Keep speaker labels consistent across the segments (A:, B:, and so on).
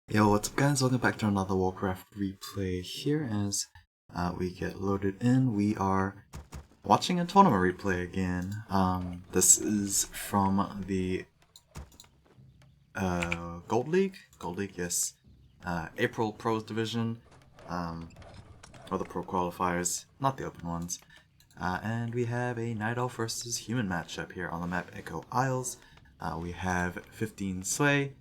A: Yo, what's up guys? Welcome back to another Warcraft replay here. As we get loaded in, we are watching a tournament replay again. This is from the Gold League? Gold League, yes. Apr Pro division, or the Pro Qualifiers, not the open ones. And we have a Night Elf versus Human matchup here on the map Echo Isles. We have 15 Sway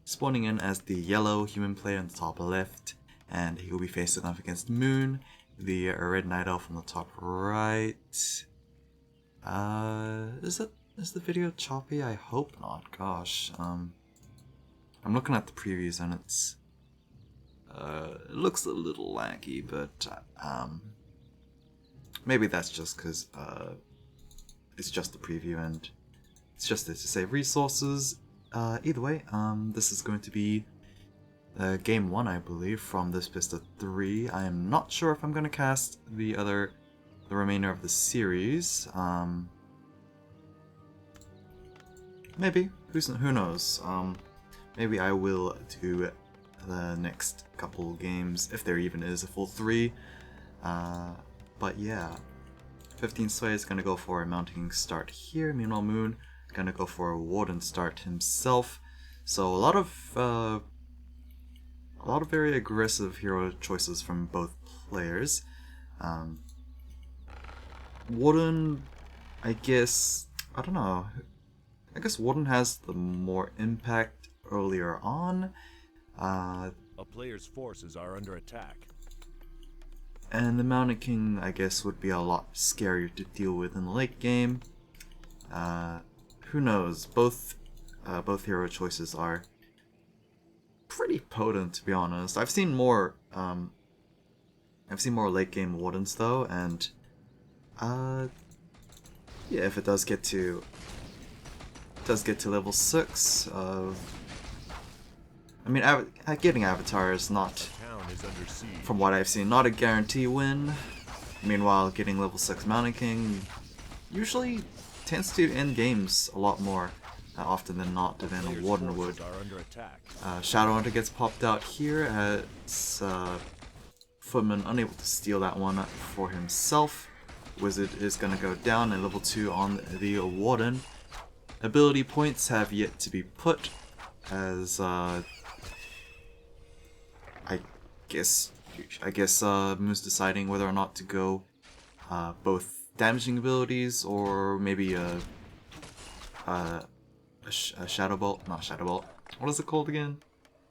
A: spawning in as the yellow human player in the top left, and he will be facing off against Moon, the red Night Elf on the top right. Is the video choppy? I hope not. Gosh, I'm looking at the previews and it looks a little laggy, but maybe that's just because it's just the preview and it's just there to save resources. Either way, this is going to be game 1, I believe, from this best of 3. I am not sure if I'm going to cast the remainder of the series. Maybe. Who knows? Maybe I will do the next couple games, if there even is a full 3. But yeah, 15 Sway is going to go for a mounting start here. Meanwhile, Moon gonna go for a Warden start himself. So a lot of very aggressive hero choices from both players. Warden, I guess, I don't know. I guess Warden has the more impact earlier on.
B: A player's forces are under attack.
A: And the Mountain King, I guess, would be a lot scarier to deal with in the late game. Who knows? Both hero choices are pretty potent, to be honest. I've seen more late game Wardens though, and yeah, if it does get to level 6, I mean, getting Avatar is not, from what I've seen, not a guarantee win. Meanwhile, getting level 6 Mountain King usually tends to end games a lot more often than not than a Warden would. Shadowhunter gets popped out here as Footman unable to steal that one for himself. Wizard is going to go down at level 2 on the Warden. Ability points have yet to be put, as I guess Moon's deciding whether or not to go both damaging abilities or maybe a Shadow Bolt, not Shadow Bolt. What is it called again?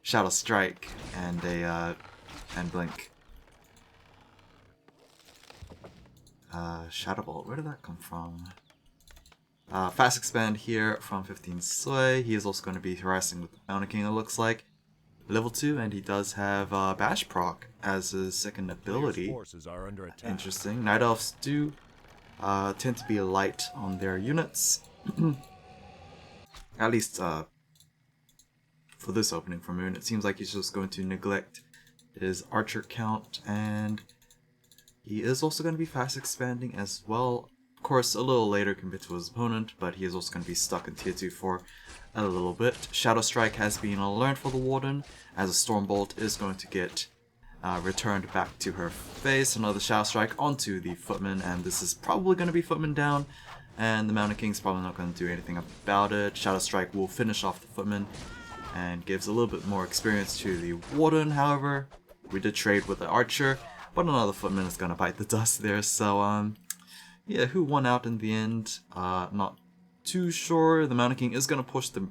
A: Shadow Strike and and Blink. Shadow Bolt. Where did that come from? Fast expand here from 15 Sway. He is also going to be harassing with the Mountain King, it looks like. Level 2, and he does have Bash proc as his second ability. Interesting. Night Elves do tend to be light on their units. At least for this opening for Moon. It seems like he's just going to neglect his archer count, and he is also going to be fast expanding as well. Of course, a little later compared to his opponent, but he is also going to be stuck in tier 2 for a little bit. Shadow Strike has been learned for the Warden, as a Storm Bolt is going to get returned back to her face. Another Shadow Strike onto the Footman, and this is probably going to be Footman down, and the Mountain King's probably not going to do anything about it. Shadow Strike will finish off the Footman and gives a little bit more experience to the Warden. However, we did trade with the Archer, but another Footman is going to bite the dust there. So yeah, who won out in the end? Not too sure. The Mountain King is going to push the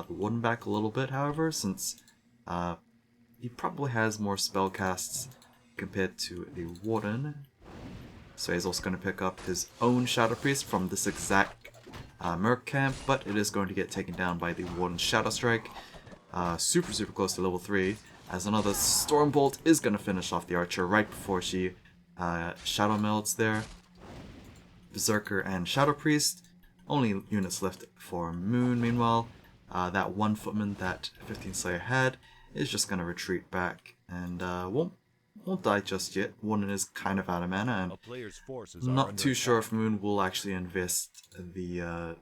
A: Warden back a little bit, however, since he probably has more spell casts compared to the Warden. So he's also going to pick up his own Shadow Priest from this exact Merc camp, but it is going to get taken down by the Warden's Shadow Strike. Super close to level 3, as another Storm Bolt is going to finish off the Archer right before she Shadow Melts there. Berserker and Shadow Priest, only units left for Moon. Meanwhile, that one Footman that 15 Slayer had is just going to retreat back and won't die just yet. Warden is kind of out of mana, and not too sure if Moon will actually invest the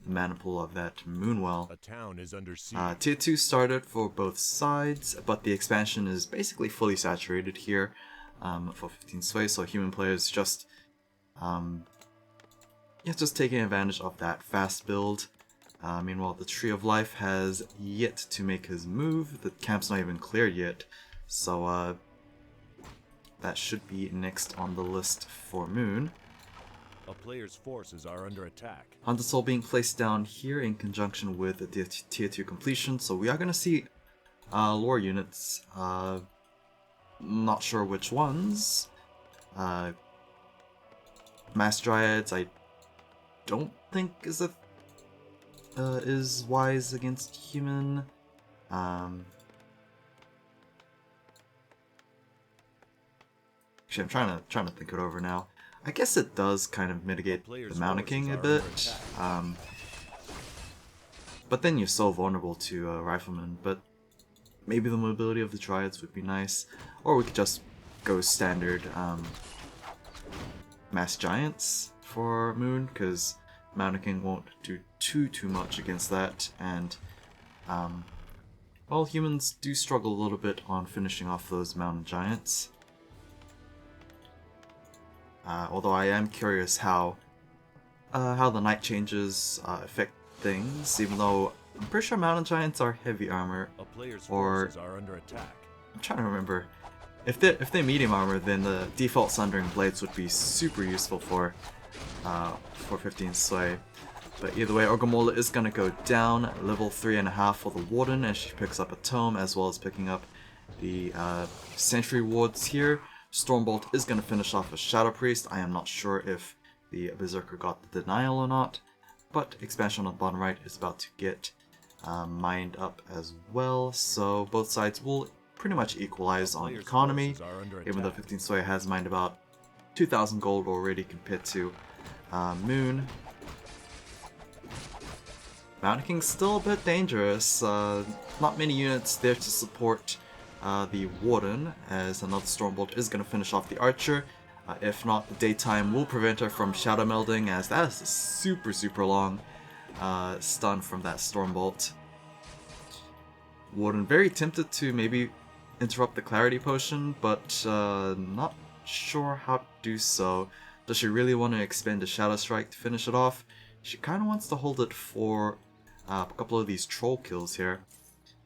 A: mana pool of that Moonwell.
B: A town is under siege.
A: Tier 2 started for both sides, but the expansion is basically fully saturated here for 15 sway, so human players just taking advantage of that fast build. Meanwhile, the Tree of Life has yet to make his move. The camp's not even cleared yet, so that should be next on the list for Moon.
B: A player's forces are under attack.
A: Hunter Soul being placed down here in conjunction with the tier 2 completion, so we are going to see lore units. Not sure which ones. Mass Dryads, I don't think is wise against human. Actually, I'm trying to think it over now. I guess it does kind of mitigate the Mountain King a bit, but then you're so vulnerable to Riflemen. But maybe the mobility of the Dryads would be nice, or we could just go standard Mass Giants for Moon, because Mountain King won't do too much against that, and well, humans do struggle a little bit on finishing off those Mountain Giants. Although I am curious how the night changes affect things, even though I'm pretty sure Mountain Giants are heavy armor.
B: A player's
A: Or
B: forces are under attack.
A: I'm trying to remember. If they're medium armor, then the default Sundering Blades would be super useful for 15 sway. But either way, Orgamola is gonna go down, level 3.5 for the Warden, and she picks up a tome as well as picking up the Sentry Wards here. Stormbolt is going to finish off a Shadow Priest. I am not sure if the Berserker got the denial or not, but expansion on the bottom right is about to get mined up as well, so both sides will pretty much equalize on economy, even though 15 Sway has mined about 2,000 gold already compared to Moon. Mountain King's still a bit dangerous, not many units there to support the Warden, as another Stormbolt is going to finish off the Archer. If not, the Daytime will prevent her from Shadow Melding, as that is a super long stun from that Stormbolt. Warden very tempted to maybe interrupt the Clarity Potion, but not sure how to do so. Does she really want to expend a Shadow Strike to finish it off? She kind of wants to hold it for a couple of these troll kills here,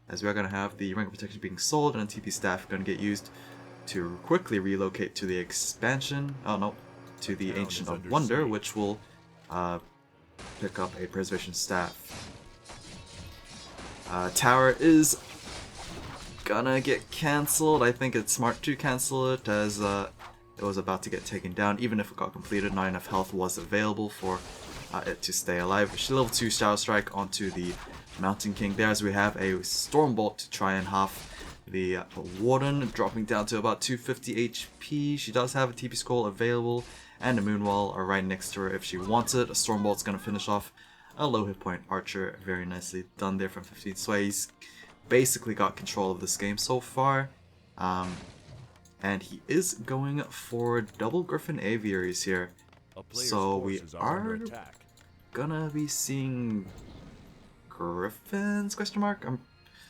A: as we are going to have the Ring of Protection being sold and a TP Staff going to get used to quickly relocate to the expansion, to the Ancient of Wonder, which will pick up a Preservation Staff. Tower is gonna get cancelled. I think it's smart to cancel it, as it was about to get taken down. Even if it got completed, not enough health was available for it to stay alive. She level 2 Shadow Strike onto the Mountain King there, as we have a Stormbolt to try and half the Warden, dropping down to about 250 HP. She does have a TP Scroll available, and a Moonwall are right next to her if she wants it. A Stormbolt's going to finish off a low hit point Archer. Very nicely done there from 15 Sway. He's basically got control of this game so far. And he is going for double Griffin Aviaries here. So we are gonna be seeing Griffins? I'm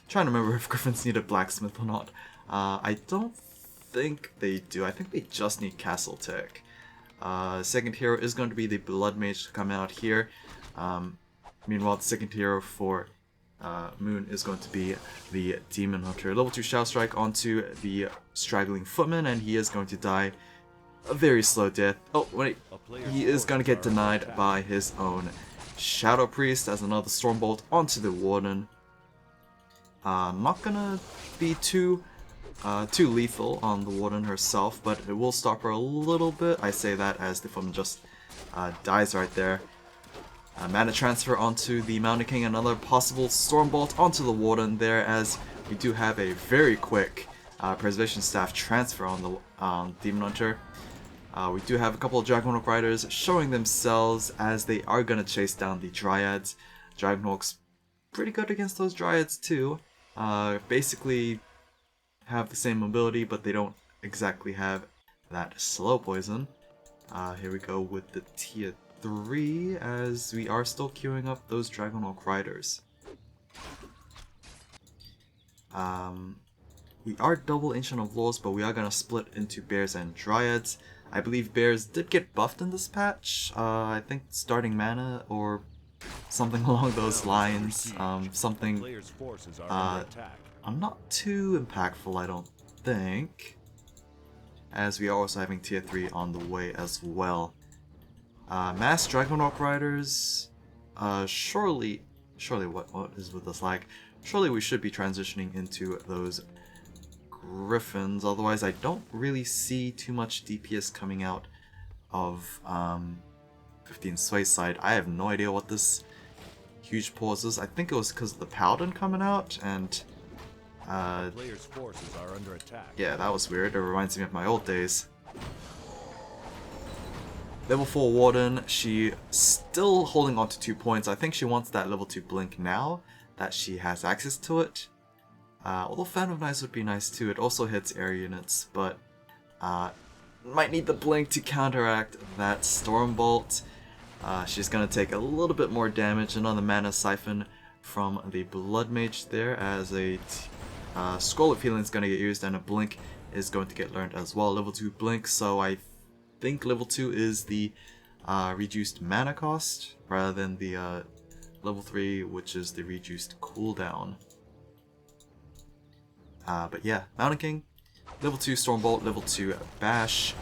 A: trying to remember if Griffins need a blacksmith or not. I don't think they do. I think they just need Castle Tech. Second hero is going to be the Blood Mage to come out here. Meanwhile, the second hero for Moon is going to be the Demon Hunter. Level 2 Shadow Strike onto the Straggling Footman, and he is going to die a very slow death. Oh, wait. He is going to get denied by his own Shadow Priest, as another Stormbolt onto the Warden. Not gonna be too lethal on the Warden herself, but it will stop her a little bit. I say that as the Footman just dies right there. Mana transfer onto the Mountain King, another possible Stormbolt onto the Warden there, as we do have a very quick Preservation Staff transfer on the Demon Hunter. We do have a couple of Dragonhawk Riders showing themselves, as they are going to chase down the Dryads. Dragonhawk's pretty good against those Dryads too. Basically have the same mobility, but they don't exactly have that slow poison. Here we go with the tier 3 as we are still queuing up those Dragonhawk Riders. We are double Ancient of Laws, but we are going to split into Bears and Dryads. I believe Bears did get buffed in this patch. I think starting mana or something along those lines. Something I'm not too impactful, I don't think. As we are also having tier 3 on the way as well. Mass Dragonhawk Riders. Surely what is with this lag? Surely we should be transitioning into those Griffins, otherwise I don't really see too much DPS coming out of 15 Sway's side. I have no idea what this huge pause is. I think it was because of the Paladin coming out, and
B: Players' forces are under attack.
A: yeah, that was weird. It reminds me of my old days. Level 4 Warden, she still holding on to 2 points. I think she wants that level 2 Blink now that she has access to it. Although Phantom Knives would be nice too. It also hits air units, but might need the Blink to counteract that Stormbolt. She's going to take a little bit more damage. Another Mana Siphon from the Blood Mage there, as a Scroll of Healing is going to get used and a Blink is going to get learned as well. Level 2 Blink, so I think level 2 is the reduced mana cost rather than the level 3, which is the reduced cooldown. But yeah, Mountain King, level 2 Stormbolt, level 2 Bash,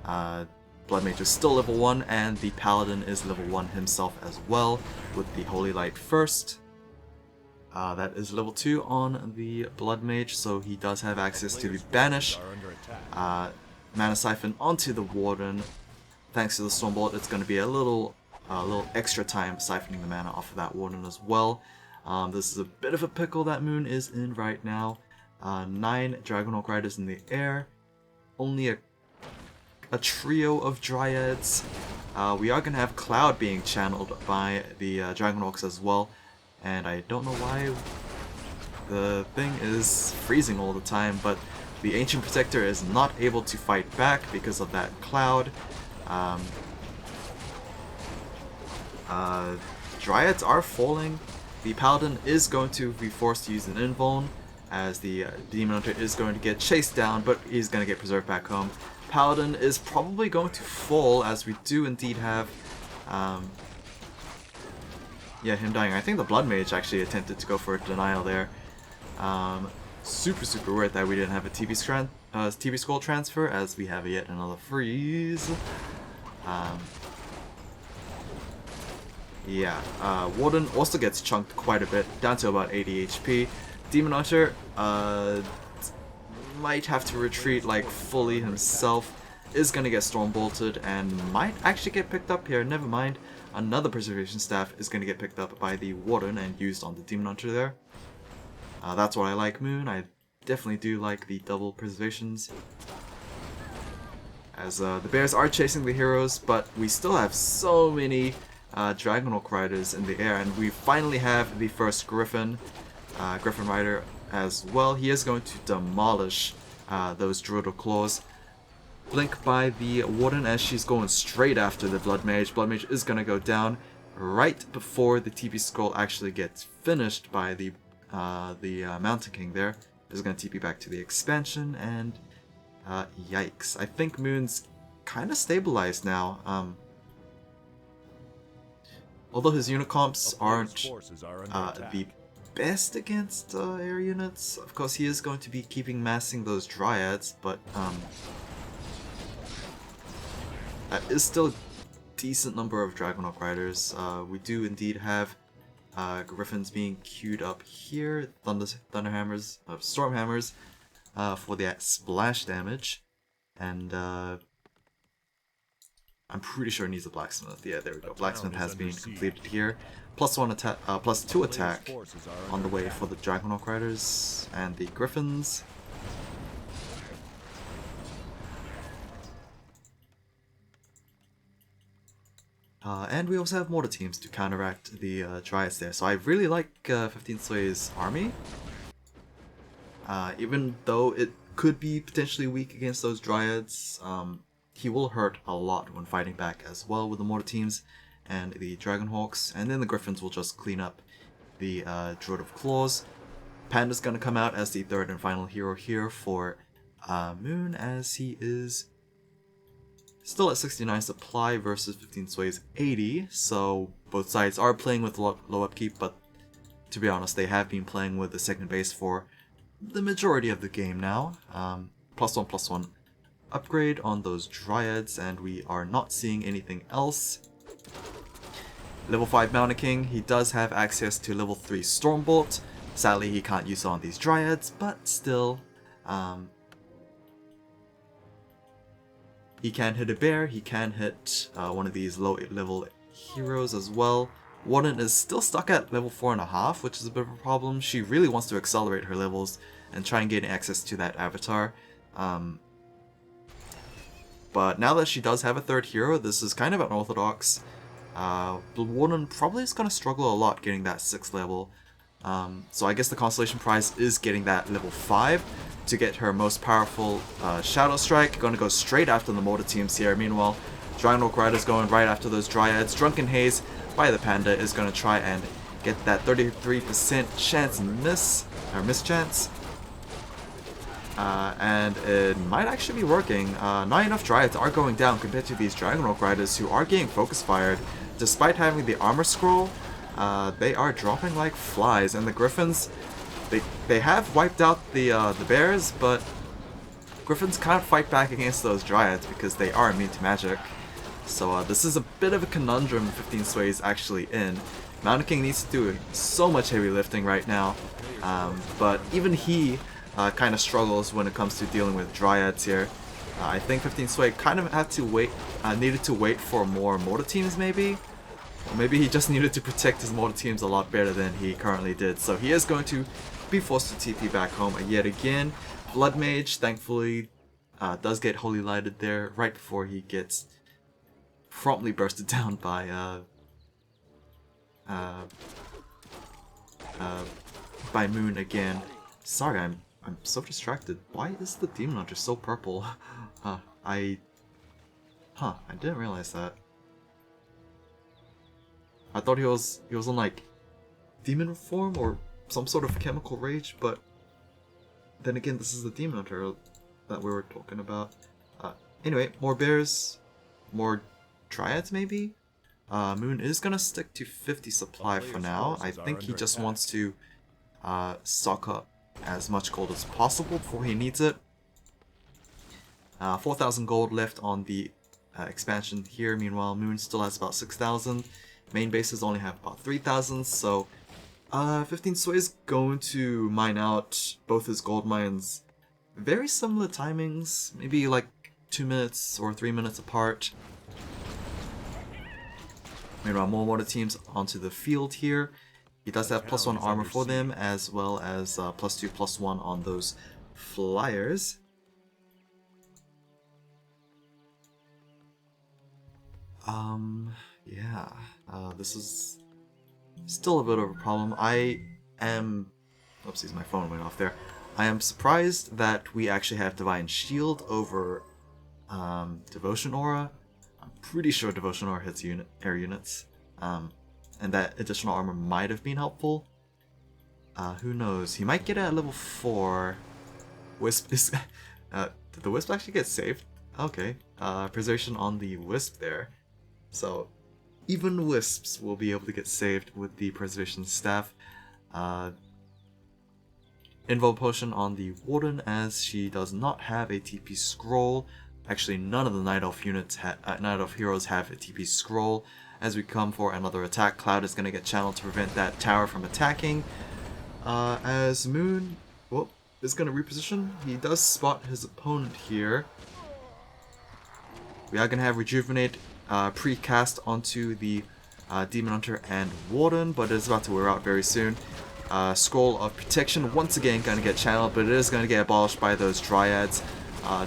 A: Blood Mage is still level 1, and the Paladin is level 1 himself as well, with the Holy Light first. That is level 2 on the Blood Mage, so he does have access to the Banish. Mana Siphon onto the Warden. Thanks to the Stormbolt, it's going to be a little extra time siphoning the mana off of that Warden as well. This is a bit of a pickle that Moon is in right now. 9 Dragonhawk Riders in the air. Only a trio of Dryads. We are going to have Cloud being channeled by the Dragonhawks as well. And I don't know why the thing is freezing all the time, but the Ancient Protector is not able to fight back because of that Cloud. Dryads are falling. The Paladin is going to be forced to use an Invuln, as the Demon Hunter is going to get chased down, but he's going to get preserved back home. Paladin is probably going to fall, as we do indeed have yeah, him dying. I think the Blood Mage actually attempted to go for a denial there. Super weird that we didn't have a TB scroll transfer, as we have yet another freeze. Yeah, Warden also gets chunked quite a bit, down to about 80 HP. Demon Hunter might have to retreat like fully himself, is going to get Stormbolted and might actually get picked up here. Never mind, another Preservation Staff is going to get picked up by the Warden and used on the Demon Hunter there. That's what I like, Moon. I definitely do like the double preservations, as the Bears are chasing the heroes, but we still have so many Dragonhawk Riders in the air, and we finally have the first Griffin Rider as well. He is going to demolish those Druidal Claws. Blink by the Warden as she's going straight after the Blood Mage. Blood Mage is going to go down right before the TP scroll actually gets finished by the Mountain King there. Is going to TP back to the expansion, and yikes. I think Moon's kind of stabilized now. Although his unit comps aren't the best against air units, of course he is going to be keeping massing those Dryads, but that is still a decent number of Dragonhawk Riders. We do indeed have Griffins being queued up here, Thunderhammers, Stormhammers for that splash damage, and I'm pretty sure it needs a Blacksmith. Yeah, there we go. Blacksmith has been completed here. +1 attack, +2 attack on the way for the Dragonhawk Riders and the Griffins. And we also have mortar teams to counteract the Dryads there. So I really like 15 Sway's army. Even though it could be potentially weak against those Dryads, he will hurt a lot when fighting back as well with the mortar teams. and the Dragonhawks, and then the Griffins will just clean up the Druid of Claws. Panda's gonna come out as the third and final hero here for Moon, as he is still at 69 supply versus 15 Sway's 80, so both sides are playing with low upkeep, but to be honest, they have been playing with the second base for the majority of the game now. +1/+1 upgrade on those Dryads, and we are not seeing anything else. Level 5 Mountain King, he does have access to level 3 Stormbolt. Sadly, he can't use it on these Dryads, but still, he can hit a bear, he can hit one of these low level heroes as well. Warden is still stuck at level 4.5, which is a bit of a problem. She really wants to accelerate her levels and try and gain access to that avatar. But now that she does have a third hero, this is kind of unorthodox. The Warden probably is going to struggle a lot getting that 6th level. So I guess the consolation prize is getting that level 5 to get her most powerful Shadow Strike. Going to go straight after the Mortar teams here. Meanwhile, Dragonhawk Rider's going right after those Dryads. Drunken Haze by the Panda is going to try and get that 33% chance mischance. And it might actually be working. Not enough Dryads are going down compared to these Dragonhawk Riders who are getting focus fired. Despite having the armor scroll, they are dropping like flies, and the Griffins, they have wiped out the bears, but Griffins can't fight back against those Dryads because they are immune to magic. So this is a bit of a conundrum 15 Sway is actually in. Mountain King needs to do so much heavy lifting right now, but even he kind of struggles when it comes to dealing with Dryads here. I think 15 Sway kind of had to wait, needed to wait for more Mortar teams maybe? Or maybe he just needed to protect his Mortar teams a lot better than he currently did. So he is going to be forced to TP back home yet again. Blood Mage, thankfully, does get Holy Lighted there right before he gets promptly bursted down by Moon again. Sorry, I'm so distracted. Why is the Demon Hunter so purple? I didn't realize that. I thought he was on like demon form or some sort of chemical rage, but then again, this is the Demon Hunter that we were talking about. Anyway, more bears, more Dryads maybe? Moon is gonna stick to 50 supply for now. I think he just wants to stock up as much gold as possible before he needs it. 4,000 gold left on the expansion here. Meanwhile, Moon still has about 6,000. Main bases only have about 3,000, so 15 Sway is going to mine out both his gold mines. Very similar timings, maybe like 2 minutes or 3 minutes apart. Meanwhile, more Mortar teams onto the field here. He does have +1 armor for them, as well as +2/+1 on those flyers. Yeah, this is still a bit of a problem. I am, oopsies, my phone went off there. I am surprised that we actually have Divine Shield over Devotion Aura. I'm pretty sure Devotion Aura hits air units, and that additional armor might have been helpful. Who knows? He might get it at level 4. Wisp is... did the Wisp actually get saved? Okay. Preservation on the Wisp there. So, even Wisps will be able to get saved with the Preservation Staff. Invul Potion on the Warden, as she does not have a TP Scroll. Actually, none of the Night Elf units, Night Elf heroes have a TP Scroll. As we come for another attack, Cloud is going to get channeled to prevent that tower from attacking. As Moon is going to reposition, he does spot his opponent here. We are going to have Rejuvenate pre-cast onto the Demon Hunter and Warden, but it is about to wear out very soon. Scroll of Protection once again going to get channeled, but it is going to get abolished by those Dryads.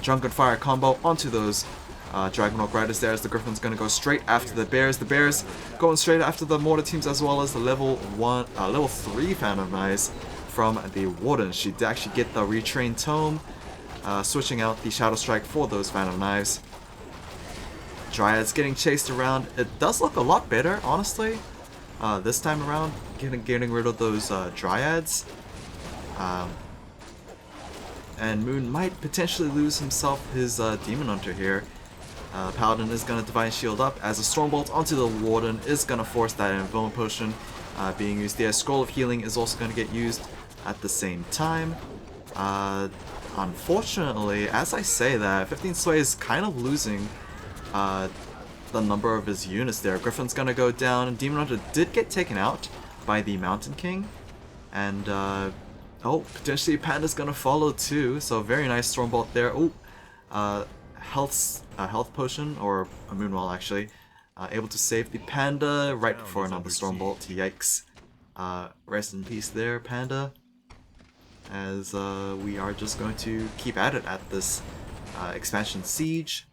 A: Drunken Fire combo onto those Dragonhawk Riders there, as the Griffin's going to go straight after the Bears. The Bears going straight after the Mortar teams, as well as the level 3 Phantom Knives from the Warden. She did actually get the Retrained Tome, switching out the Shadow Strike for those Phantom Knives. Dryads getting chased around. It does look a lot better, honestly. This time around, getting rid of those Dryads. And Moon might potentially lose himself his Demon Hunter here. Paladin is going to Divine Shield up as a Stormbolt onto the Warden is going to force that Invuln Potion being used there. Scroll of Healing is also going to get used at the same time. Unfortunately, as I say that, 15 Sway is kind of losing the number of his units there. Griffin's going to go down, and Demon Hunter did get taken out by the Mountain King. And, oh, potentially Panda's going to follow too, so very nice Stormbolt there. Oh, health potion, or a Moonwall actually, able to save the Panda right before another Stormbolt. Yikes. Rest in peace there, Panda. As we are just going to keep at it at this expansion siege.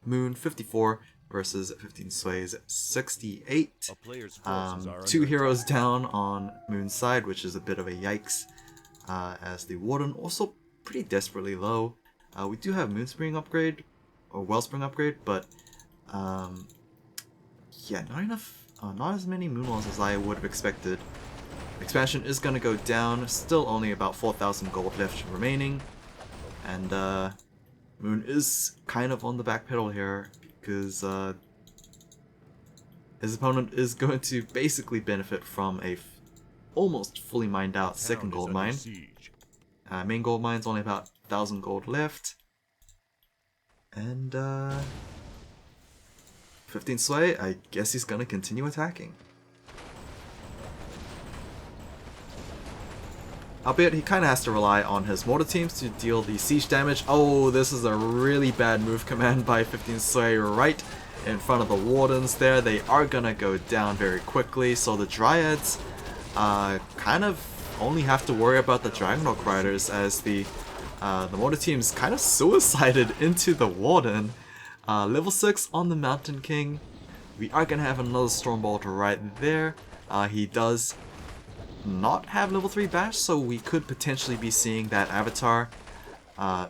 A: Moon 54 versus 15 Sways 68. Two heroes down on Moon's side, which is a bit of a yikes. As the Warden also pretty desperately low. We do have Moonspring upgrade, or Wellspring upgrade, but yeah, not as many Moonwalls as I would have expected. Expansion is going to go down, still only about 4,000 gold left remaining, and Moon is kind of on the back pedal here, because his opponent is going to basically benefit from a almost fully mined out second gold mine. Main gold mine's only about 1,000 gold left, and 15 Sway, I guess he's going to continue attacking. Albeit he kind of has to rely on his mortar teams to deal the siege damage. Oh, this is a really bad move command by 15 Sway right in front of the Wardens there. They are going to go down very quickly, so the Dryads kind of only have to worry about the Dragonhawk Riders as the mortar teams kind of suicided into the Warden. Level 6 on the Mountain King. We are going to have another Stormbolt right there. He does not have level 3 bash, so we could potentially be seeing that avatar, or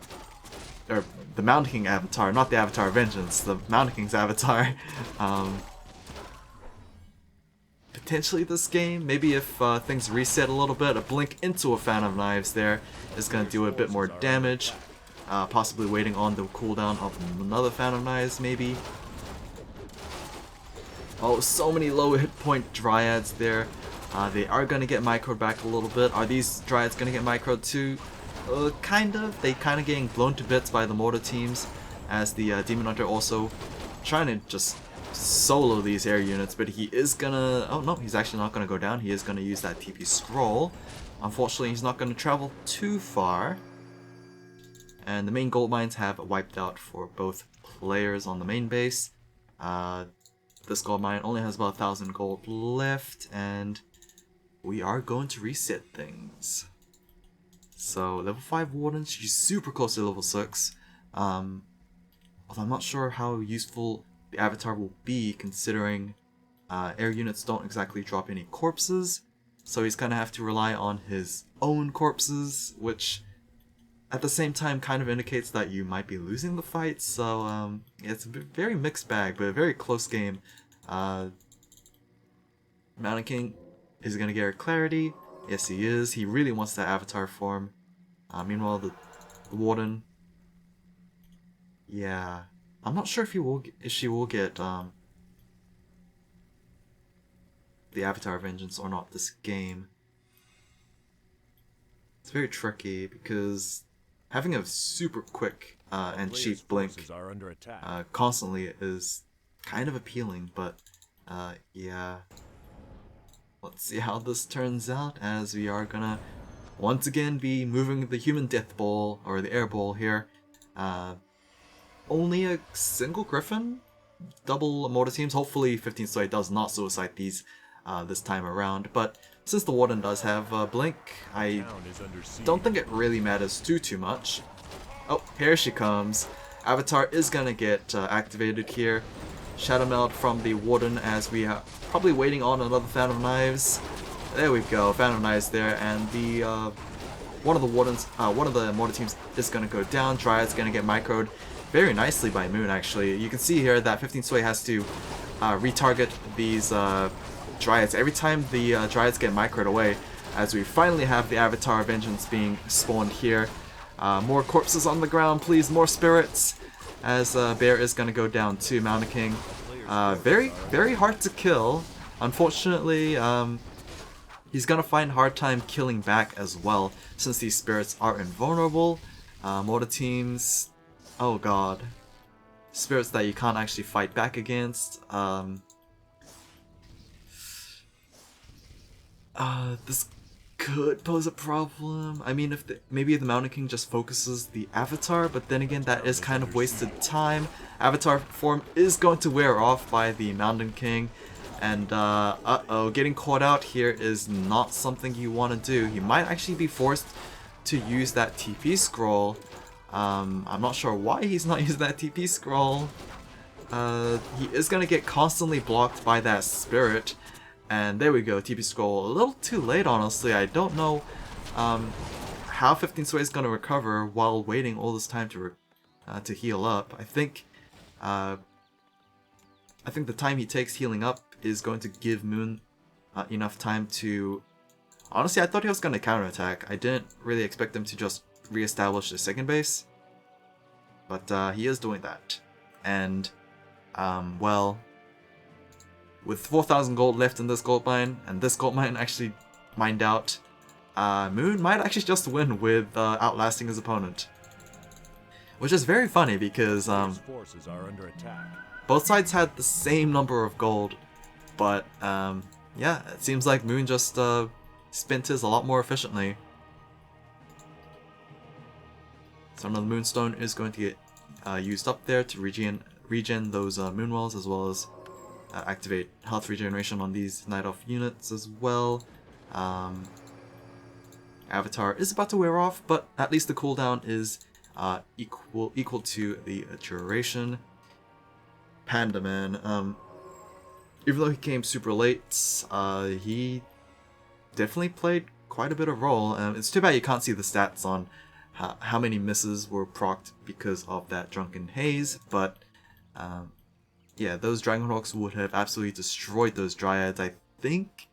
A: the Mountain King avatar, not the Avatar of Vengeance, the Mountain King's avatar, potentially this game. Maybe if things reset a little bit, a blink into a Fan of Knives there is going to do a bit more damage, possibly waiting on the cooldown of another Fan of Knives maybe. Oh, so many low hit point Dryads there. They are going to get microed back a little bit. Are these Dryads going to get microed too? Kind of. They kind of getting blown to bits by the mortar teams, as the Demon Hunter also trying to just solo these air units, but he is gonna... Oh no, he's actually not going to go down. He is going to use that TP scroll. Unfortunately, he's not going to travel too far. And the main gold mines have wiped out for both players on the main base. This gold mine only has about 1,000 gold left, and we are going to reset things. So, level 5 Warden, she's super close to level 6. Although I'm not sure how useful the avatar will be, considering air units don't exactly drop any corpses. So he's gonna have to rely on his own corpses, which at the same time kind of indicates that you might be losing the fight. So it's a very mixed bag, but a very close game. Mountain King is gonna get clarity. Yes, he is. He really wants that avatar form. Meanwhile, the Warden, yeah, I'm not sure if she will get the Avatar Vengeance or not this game. It's very tricky because having a super quick and cheap blink constantly is kind of appealing, but yeah. Let's see how this turns out, as we are gonna once again be moving the human death ball, or the air ball here. Only a single Griffin, double mortar teams. Hopefully 15 Sway does not suicide these this time around, but since the Warden does have Blink, I don't think it really matters too much. Oh, here she comes. Avatar is gonna get activated here. Shadow Meld from the Warden, as we are probably waiting on another Fan of Knives. There we go, Fan of Knives there, and the one of the Wardens, one of the mortar teams is gonna go down. Dryad's gonna get microed. very nicely by Moon, actually. You can see here that 15 Sway has to retarget these Dryads every time the Dryads get microed away, as we finally have the Avatar Vengeance being spawned here. More corpses on the ground, please, more spirits, as Bear is going to go down to Mountain King. Very hard to kill. Unfortunately, he's going to find a hard time killing back as well, since these spirits are invulnerable. Mortar teams, oh god. Spirits that you can't actually fight back against. This could pose a problem. I mean, if maybe the Mountain King just focuses the Avatar, but then again, that is kind of wasted time. Avatar form is going to wear off by the Mountain King, and uh-oh, getting caught out here is not something you want to do. He might actually be forced to use that TP scroll. I'm not sure why he's not using that TP scroll. He is going to get constantly blocked by that spirit. And there we go, TP scroll. A little too late, honestly. I don't know how 15 Sway is going to recover while waiting all this time to heal up. I think the time he takes healing up is going to give Moon enough time to... Honestly, I thought he was going to counterattack. I didn't really expect him to just re-establish the second base. But he is doing that. And, well... with 4,000 gold left in this gold mine, and this gold mine actually mined out, Moon might actually just win with outlasting his opponent. Which is very funny because
B: forces are under attack.
A: Both sides had the same number of gold, but yeah, it seems like Moon just spent his a lot more efficiently. So another Moonstone is going to get used up there to regen those Moon Wells, as well as activate health regeneration on these Night Elf units as well. Avatar is about to wear off, but at least the cooldown is equal to the duration. Panda Man, even though he came super late, he definitely played quite a bit of role. It's too bad you can't see the stats on how many misses were procced because of that Drunken Haze, but yeah, those Dragonhawks would have absolutely destroyed those Dryads, I think,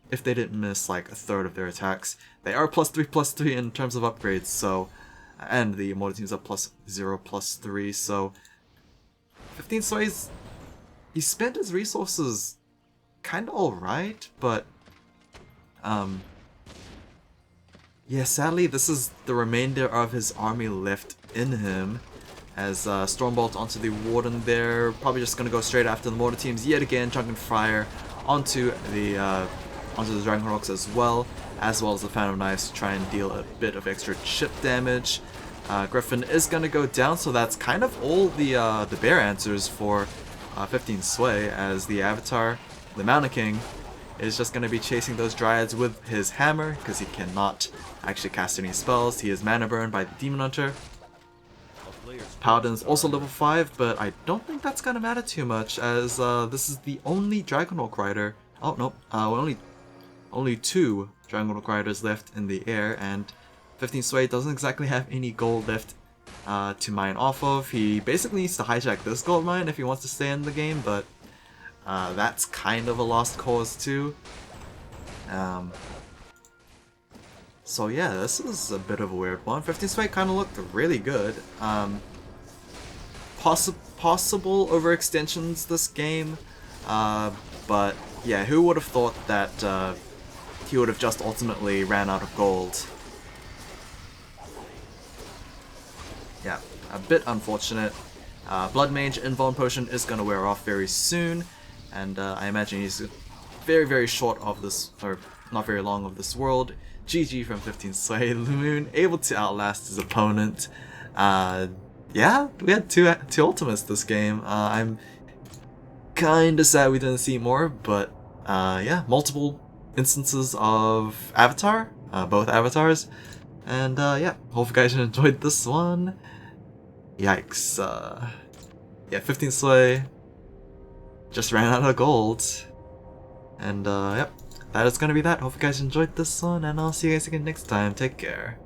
A: if they didn't miss like a third of their attacks. They are +3/+3 in terms of upgrades, so, and the Immortal team's up +0/+3, so 15 Sways, he spent his resources kinda alright, but yeah, sadly this is the remainder of his army left in him. As Stormbolt onto the Warden there, probably just gonna go straight after the Mortar teams yet again. Drunken Fire onto the Dragonhawks as well as the Phantom Knives to try and deal a bit of extra chip damage. Griffin is gonna go down, so that's kind of all the bear answers for 15 Sway, as the Avatar, the Mountain King, is just gonna be chasing those Dryads with his hammer because he cannot actually cast any spells. He is mana burned by the Demon Hunter. Paladin's also level 5, but I don't think that's gonna matter too much, as this is the only Dragonhawk Rider. Oh no, only 2 Dragonhawk Riders left in the air, and 15 Sway doesn't exactly have any gold left to mine off of. He basically needs to hijack this gold mine if he wants to stay in the game, but that's kind of a lost cause too. So yeah, this is a bit of a weird one. 15 Sway kind of looked really good. Possible overextensions this game, but yeah, who would have thought that he would have just ultimately ran out of gold. Yeah, a bit unfortunate. Blood Mage Invuln Potion is going to wear off very soon, and I imagine he's very short of this, or not very long of this world. GG from 15 Sway. Moon able to outlast his opponent. Yeah, we had two ultimates this game. I'm kinda sad we didn't see more, but yeah, multiple instances of Avatar, both Avatars, and yeah, hope you guys enjoyed this one. Yikes. Yeah, 15 Sway just ran out of gold, and yep, that is gonna be that. Hope you guys enjoyed this one, and I'll see you guys again next time. Take care.